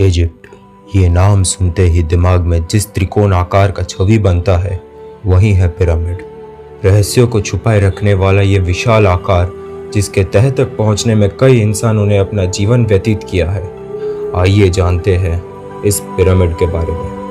Egypt, ये नाम सुनते ही दिमाग में जिस त्रिकोण आकार का छवि बनता है वही है पिरामिड। रहस्यों को छुपाए रखने वाला ये विशाल आकार, जिसके तह तक पहुंचने में कई इंसानों ने अपना जीवन व्यतीत किया है। आइए जानते हैं इस पिरामिड के बारे में।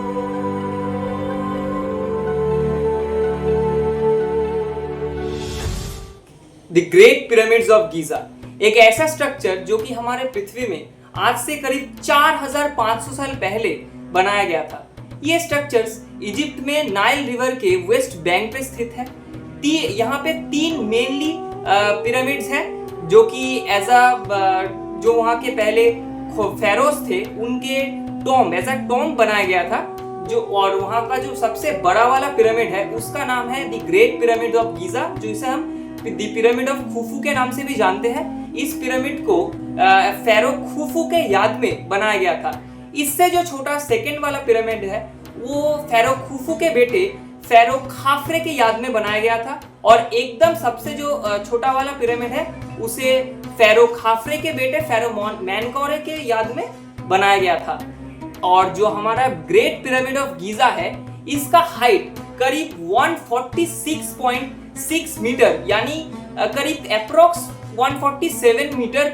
The great pyramids of Giza एक ऐसा स्ट्रक्चर जो कि हमारे पृथ्वी में आज से करीब 4500 साल पहले बनाया गया था। ये स्ट्रक्चर्स इजिप्ट में नाइल रिवर के वेस्ट बैंक पे स्थित है। यहाँ पे 3 मेनली पिरामिड्स हैं जो कि जो वहाँ के पहले फेरोज थे उनके एज अ टॉम्ब बनाया गया था। और वहाँ का जो सबसे बड़ा वाला पिरामिड है उसका नाम है the great pyramid of Giza, जो इसे हम द पिरामिड ऑफ खुफू के नाम से भी जानते हैं। इस पिरामिड को फेरो खुफू के याद में बनाया गया था। इससे जो छोटा सेकंड वाला पिरामिड है वो फेरो खुफू के बेटे फेरो खाफरे के याद में बनाया गया था, और एकदम सबसे जो छोटा वाला पिरामिड है उसे फेरो खाफरे के बेटे फेरो मेनकारे के याद में बनाया गया था। और जो हमारा ग्रेट पिरामिड ऑफ गीजा है इसका हाइट करीब 146.6 मीटर यानी करीब अप्रोक्स 147 मीटर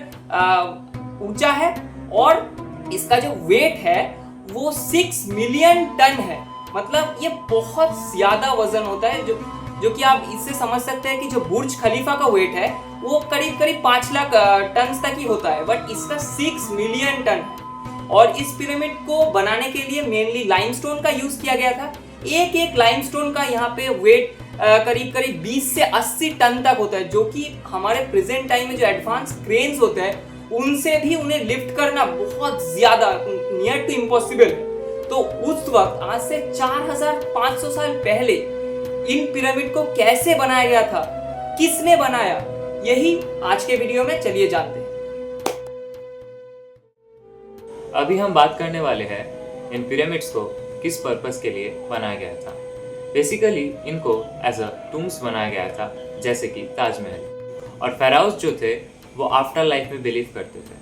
ऊंचा है, और इसका जो वेट है वो 6 मिलियन टन है। मतलब ये बहुत ज्यादा वजन होता है, जो कि आप इससे समझ सकते हैं कि जो बुर्ज खलीफा का वेट है वो करीब 5 लाख टन तक ही होता है, बट इसका 6 मिलियन टन है। और इस पिरामिड को बनाने के लिए मेनली लाइमस्टोन का यूज किया गया था। एक लाइमस्टोन का यहाँ पे वेट करीब 20 से 80 टन तक होता है, जो कि हमारे प्रेजेंट टाइम में जो एडवांस क्रेन्स होते हैं उनसे भी उन्हें लिफ्ट करना बहुत ज्यादा नियर टू इम्पॉसिबल है। तो उस वक्त आज से 4500 साल पहले इन पिरामिड को कैसे बनाया गया था, किसने बनाया, यही आज के वीडियो में चलिए जानते हैं। अभी हम बात करने वाले हैं इन पिरामिड्स को किस पर्पस के लिए बनाया गया था। बेसिकली इनको एज अ टूम्स बनाया गया था, जैसे कि ताजमहल। और फेराउस जो थे वो आफ्टर लाइफ में बिलीव करते थे।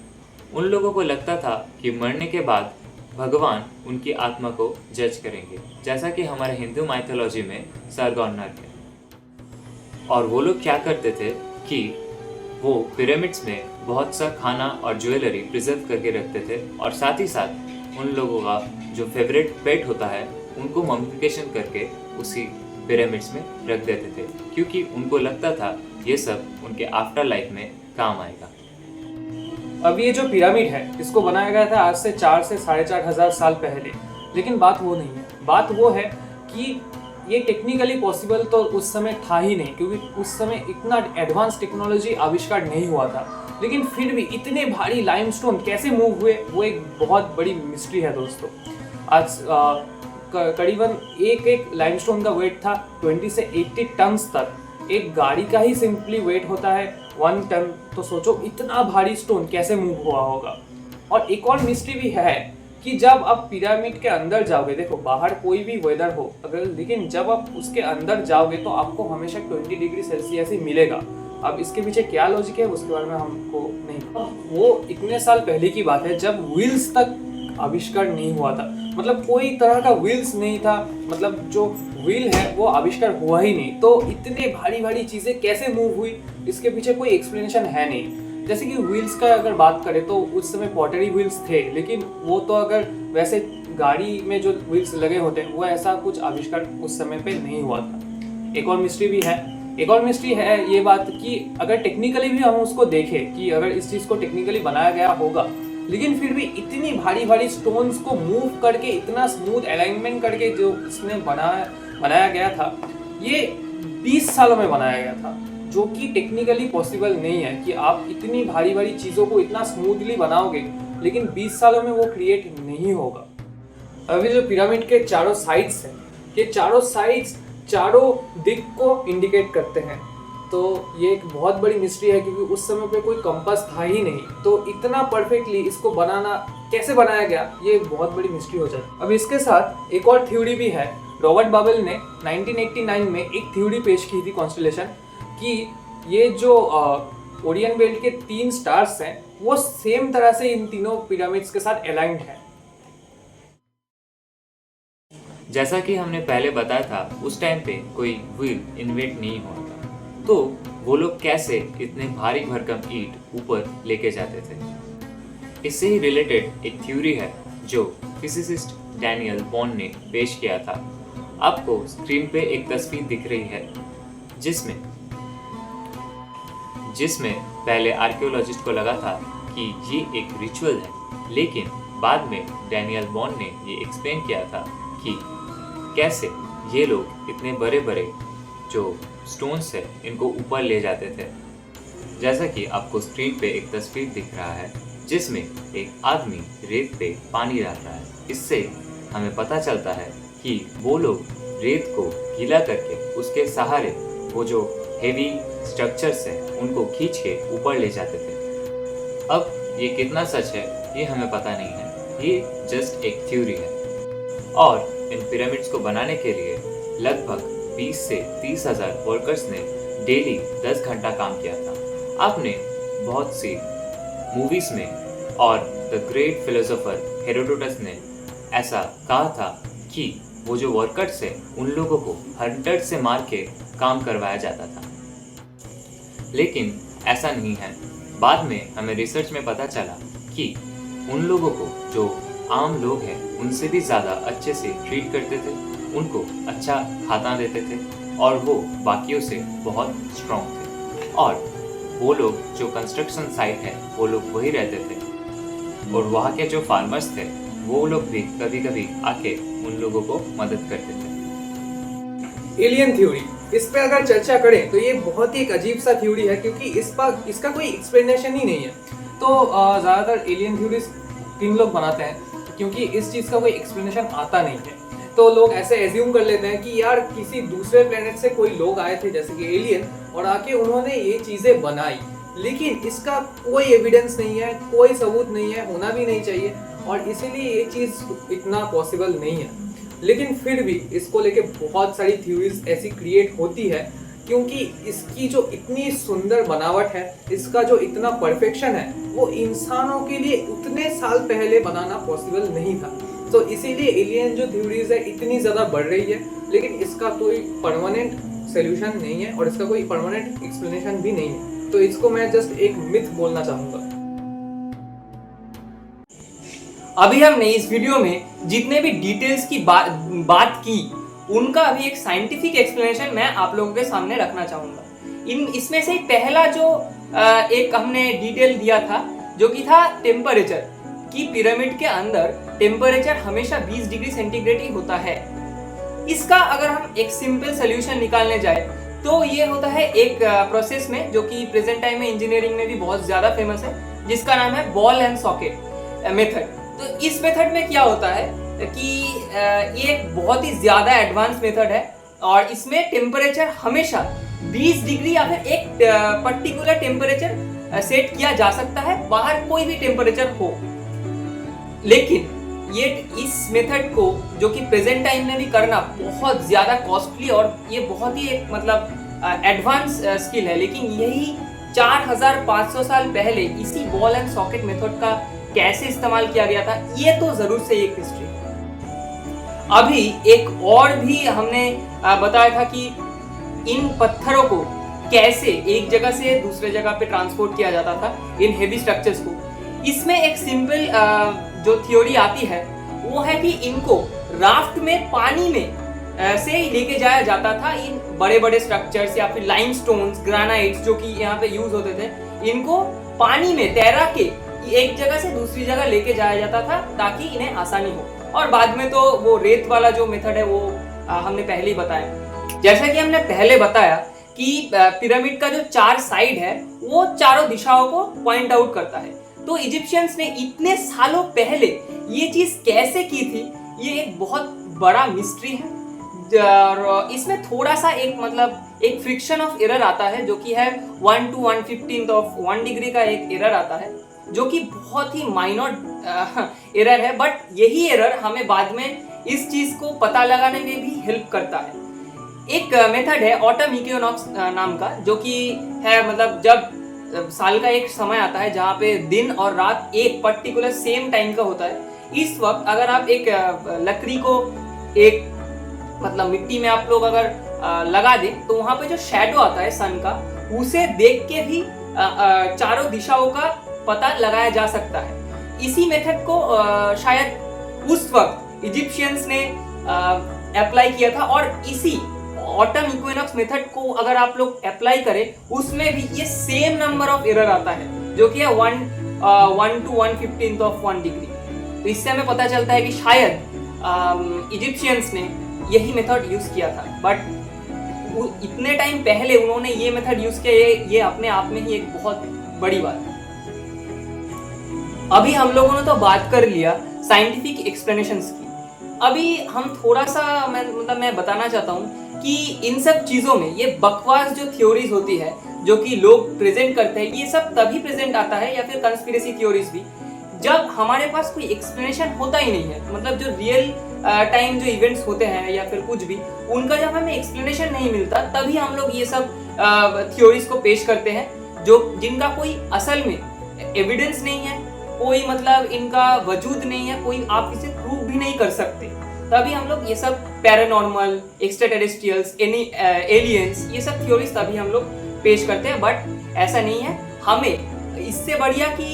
उन लोगों को लगता था कि मरने के बाद भगवान उनकी आत्मा को जज करेंगे, जैसा कि हमारे हिंदू माइथोलॉजी में स्वर्ग और नर्क है। और वो लोग क्या करते थे कि वो पिरामिड्स में बहुत सा खाना और ज्वेलरी प्रिजर्व करके रखते थे, और साथ ही साथ उन लोगों का जो फेवरेट पेट होता है उनको मम्मिफिकेशन करके उसी पिरामिड्स में रख देते थे, क्योंकि उनको लगता था ये सब उनके आफ्टर लाइफ में काम आएगा। अब ये जो पिरामिड है इसको बनाया गया था आज से 4 से 4,500 साल पहले, लेकिन बात वो नहीं है। बात वो है कि ये टेक्निकली पॉसिबल तो उस समय था ही नहीं, क्योंकि उस समय इतना एडवांस टेक्नोलॉजी आविष्कार नहीं हुआ था। लेकिन फिर भी इतने भारी लाइमस्टोन कैसे मूव हुए वो एक बहुत बड़ी मिस्ट्री है दोस्तों। आज करीबन एक लाइमस्टोन का वेट था 20 से 80 टन तक। एक गाड़ी का ही सिंपली वेट होता है 1 टन, तो सोचो इतना भारी स्टोन कैसे मूव हुआ होगा। और एक और मिस्ट्री भी है कि जब आप पिरामिड के अंदर जाओगे, देखो बाहर कोई भी वेदर हो अगर, लेकिन जब आप उसके अंदर जाओगे तो आपको हमेशा 20 डिग्री सेल्सियस ही मिलेगा। अब इसके पीछे क्या लॉजिक है उसके बारे में हमको नहीं। वो इतने साल पहले की बात है जब व्हील्स तक आविष्कार नहीं हुआ था, मतलब कोई तरह का व्हील्स नहीं था, मतलब जो व्हील है वो आविष्कार हुआ ही नहीं। तो इतने भारी भारी चीजें कैसे मूव हुई इसके पीछे कोई एक्सप्लेनेशन है नहीं। जैसे कि व्हील्स का अगर बात करें तो उस समय पॉटरी व्हील्स थे, लेकिन वो तो अगर वैसे गाड़ी में जो व्हील्स लगे होते हैं वो ऐसा कुछ आविष्कार उस समय पे नहीं हुआ था। एक और मिस्ट्री है ये बात कि अगर टेक्निकली भी हम उसको देखें कि अगर इस चीज़ को टेक्निकली बनाया गया होगा, लेकिन फिर भी इतनी भारी भारी स्टोन्स को मूव करके इतना स्मूथ अलाइनमेंट करके जो इसमें बनाया गया था, ये 20 सालों में बनाया गया था, जो कि टेक्निकली पॉसिबल नहीं है कि आप इतनी भारी भारी चीज़ों को इतना स्मूथली बनाओगे, लेकिन 20 सालों में वो क्रिएट नहीं होगा। अभी जो पिरामिड के चारों साइड्स हैं, ये चारों साइड्स चारों दिक को इंडिकेट करते हैं। तो ये एक बहुत बड़ी मिस्ट्री है, क्योंकि उस समय पे कोई कंपास था ही नहीं, तो इतना परफेक्टली इसको बनाना कैसे बनाया गया ये बहुत बड़ी मिस्ट्री हो जाती है। अब इसके साथ एक और थ्योरी भी है। रॉबर्ट बाबेल ने 1989 में एक थ्योरी पेश की थी कॉन्स्टेलेशन कि ये जो ओरियन बेल्ट के 3 स्टार्स हैं वो सेम तरह से इन तीनों पिरामिड्स के साथ अलाइंड है। जैसा कि हमने पहले बताया था, उस टाइम पे कोई व्हील इन्वेंट नहीं हुआ था, तो वो लोग कैसे इतने भारी भरकम ईंट ऊपर लेके जाते थे। इससे ही रिलेटेड एक थ्योरी है जो फिजिसिस्ट डैनियल बॉन ने पेश किया था। आपको स्क्रीन पे एक तस्वीर दिख रही है जिसमें पहले आर्कियोलॉजिस्ट को लगा था कि ये एक रिचुअल है, लेकिन बाद में डैनियल बॉन ने ये एक्सप्लेन किया था कि कैसे ये लोग इतने बड़े बड़े जो स्टोन्स है इनको ऊपर ले जाते थे। जैसा कि आपको स्क्रीन पे एक तस्वीर दिख रहा है जिसमें एक आदमी रेत पे पानी डाल रहा है। इससे हमें पता चलता है कि वो लोग रेत को गीला करके उसके सहारे वो जो हेवी स्ट्रक्चर्स है उनको खींच के ऊपर ले जाते थे। अब ये कितना सच है ये हमें पता नहीं है, ये जस्ट एक थ्योरी है। और इन पिरामिड्स को बनाने के लिए लगभग 20 से 30 हज़ार वर्कर्स ने डेली 10 घंटा काम किया था। आपने बहुत सी मूवीज में और द ग्रेट फिलोसोफर हेरोडोटस ने ऐसा कहा था कि वो जो वर्कर्स है उन लोगों को हंटर से मार के काम करवाया जाता था, लेकिन ऐसा नहीं है। बाद में हमें रिसर्च में पता चला कि उन लोगों को जो आम लोग हैं उनसे भी ज़्यादा अच्छे से ट्रीट करते थे, उनको अच्छा खाना देते थे और वो बाकियों से बहुत स्ट्रॉन्ग थे। और वो लोग जो कंस्ट्रक्शन साइट है वो लोग वही रहते थे और वहाँ के जो फार्मर्स थे वो लोग भी कभी कभी आके उन लोगों को मदद करते थे। एलियन थ्योरी, इस पे अगर चर्चा करें तो ये बहुत ही एक अजीब सा थ्योरी है क्योंकि इसका कोई एक्सप्लेनेशन ही नहीं है। तो ज़्यादातर एलियन थ्योरीज 3 लोग बनाते हैं क्योंकि इस चीज़ का कोई एक्सप्लेनेशन आता नहीं है। तो लोग ऐसे एज्यूम कर लेते हैं कि यार किसी दूसरे प्लेनेट से कोई लोग आए थे जैसे कि एलियन और आके उन्होंने ये चीज़ें बनाई, लेकिन इसका कोई एविडेंस नहीं है, कोई सबूत नहीं है, होना भी नहीं चाहिए और इसीलिए ये चीज़ इतना पॉसिबल नहीं है। लेकिन फिर भी इसको लेके बहुत सारी थ्योरीज ऐसी क्रिएट होती है क्योंकि इसकी जो इतनी सुंदर बनावट है, इसका जो इतना परफेक्शन है, वो इंसानों के लिए उतने साल पहले बनाना पॉसिबल नहीं था। तो इसीलिए एलियन जो थ्योरीज है इतनी ज़्यादा बढ़ रही है, लेकिन इसका कोई परमानेंट सोल्यूशन नहीं है और इसका कोई परमानेंट एक्सप्लेनेशन भी नहीं है। तो इसको मैं जस्ट एक मिथ बोलना चाहूँगा। अभी हमने इस वीडियो में जितने भी डिटेल्स की बात की उनका अभी एक साइंटिफिक एक्सप्लेनेशन मैं आप लोगों के सामने रखना चाहूँगा। इसमें से पहला जो एक हमने डिटेल दिया था जो कि था टेम्परेचर, कि पिरामिड के अंदर टेम्परेचर हमेशा 20 डिग्री सेंटीग्रेड ही होता है। इसका अगर हम एक सिंपल सोल्यूशन निकालने जाए तो ये होता है एक प्रोसेस में जो कि प्रेजेंट टाइम में इंजीनियरिंग में भी बहुत ज़्यादा फेमस है, जिसका नाम है बॉल एंड सॉकेट मेथड। तो इस मेथड में क्या होता है कि ये एक बहुत ही ज़्यादा एडवांस मेथड है और इसमें टेम्परेचर हमेशा 20 डिग्री या फिर एक पर्टिकुलर टेम्परेचर सेट किया जा सकता है, बाहर कोई भी टेम्परेचर हो। लेकिन ये इस मेथड को जो कि प्रेजेंट टाइम में भी करना बहुत ज़्यादा कॉस्टली और ये बहुत ही एक मतलब एडवांस स्किल है, लेकिन यही 4500 साल पहले इसी बॉल एंड सॉकेट मेथड का कैसे इस्तेमाल किया गया था, ये तो जरूर से एक हिस्ट्री है। अभी एक और भी हमने बताया था कि इन पत्थरों को कैसे एक जगह से दूसरे जगह पे ट्रांसपोर्ट किया जाता था, इन हेवी स्ट्रक्चर्स को। इसमें एक सिंपल जो थ्योरी आती है वो है कि इनको राफ्ट में पानी में से लेके जाया जाता था। इन बड़े बड़े स्ट्रक्चर्स या फिर लाइमस्टोन्स, ग्रेनाइट्स जो कि यहाँ पे यूज होते थे, इनको पानी में तैरा के एक जगह से दूसरी जगह लेके जाया जाता था ताकि इन्हें आसानी हो। और बाद में तो वो रेत वाला जो मेथड है वो हमने पहले ही बताया। जैसा कि हमने पहले बताया कि पिरामिड का जो 4 साइड है वो चारों दिशाओं को पॉइंट आउट करता है। तो इजिप्शियंस ने इतने सालों पहले ये चीज कैसे की थी, ये एक बहुत बड़ा मिस्ट्री है। और इसमें थोड़ा सा एक फ्रिक्शन ऑफ एरर आता है जो कि है 1 to 1/15 ऑफ 1 डिग्री का एक एरर आता है जो कि बहुत ही माइनर एरर है, बट यही एरर हमें बाद में इस चीज को पता लगाने में भी हेल्प करता है। एक मेथड है ऑटम इक्विनॉक्स नाम का, जो कि है जब साल का एक समय आता है जहाँ पे दिन और रात एक पर्टिकुलर सेम टाइम का होता है। इस वक्त अगर आप एक लकड़ी को एक मतलब मिट्टी में आप लोग अगर लगा दें तो वहां पे जो शेडो आता है सन का, उसे देख के भी चारों दिशाओं का पता लगाया जा सकता है। इसी मेथड को शायद उस वक्त इजिप्शियंस ने अप्लाई किया था, और इसी ऑटम इक्विनॉक्स मेथड को अगर आप लोग अप्लाई करें उसमें भी ये सेम नंबर ऑफ एरर आता है, जो कि है 1 to 1/15 of 1 डिग्री। तो इससे हमें पता चलता है कि शायद इजिप्शियंस ने यही मेथड यूज किया था, बट इतने टाइम पहले उन्होंने ये मेथड यूज किया, ये अपने आप में ही एक बहुत बड़ी बात है। अभी हम लोगों ने तो बात कर लिया साइंटिफिक एक्सप्लेनेशंस की। अभी हम थोड़ा सा मैं बताना चाहता हूँ कि इन सब चीजों में ये बकवास जो थ्योरीज होती है जो कि लोग प्रेजेंट करते हैं, ये सब तभी प्रेजेंट आता है, या फिर कंस्पिरेसी थ्योरीज भी, जब हमारे पास कोई एक्सप्लेनेशन होता ही नहीं है। मतलब जो रियल टाइम जो इवेंट्स होते हैं या फिर कुछ भी, उनका जब हमें एक्सप्लेनेशन नहीं मिलता, तभी हम लोग ये सब थ्योरीज को पेश करते हैं, जो जिनका कोई असल में एविडेंस नहीं है, कोई मतलब इनका वजूद नहीं है, कोई आप इसे प्रूव भी नहीं कर सकते। तभी हम लोग ये सब पैरानॉर्मल, एक्स्ट्राटेरेस्ट्रियल्स, एलियंस, ये सब थ्योरीज तभी हम लोग पेश करते हैं। बट ऐसा नहीं है, हमें इससे बढ़िया कि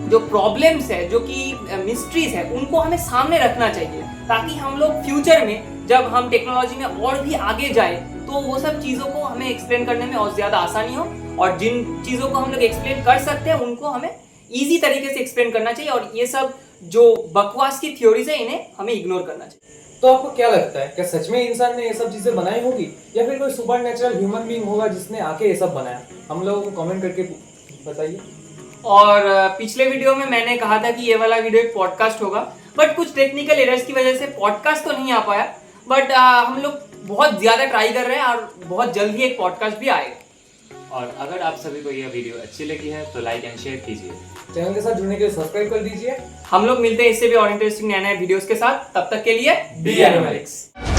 जो प्रॉब्लम्स है, जो कि मिस्ट्रीज है, उनको हमें सामने रखना चाहिए, ताकि हम लोग फ्यूचर में जब हम टेक्नोलॉजी में और भी आगे जाए तो वो सब चीज़ों को हमें एक्सप्लेन करने में और ज़्यादा आसानी हो, और जिन चीज़ों को हम लोग एक्सप्लेन कर सकते हैं उनको हमें ईजी तरीके से एक्सप्लेन करना चाहिए, और ये सब जो बकवास की थ्योरीज है इन्हें हमें इग्नोर करना चाहिए। तो आपको क्या लगता है, क्या सच में इंसान ने ये सब चीजें बनाई होगी, या फिर कोई सुपर नेचुरल ह्यूमन बीइंग होगा जिसने आके ये सब बनाया? हम लोगों को कमेंट करके बताइए। और पिछले वीडियो में मैंने कहा था कि ये वाला वीडियो एक पॉडकास्ट होगा, बट कुछ टेक्निकल एरर्स की वजह से पॉडकास्ट तो नहीं आ पाया, बट हम लोग बहुत ज़्यादा ट्राई कर रहे हैं और बहुत जल्द ही एक पॉडकास्ट भी आएगा। और अगर आप सभी को यह वीडियो अच्छी लगी है तो लाइक एंड शेयर कीजिए। चैनल के साथ जुड़ने के लिए सब्सक्राइब कर दीजिए। हम लोग मिलते हैं इससे भी और इंटरेस्टिंग नए नए वीडियोस के साथ। तब तक के लिए बी एनिमलिक्स।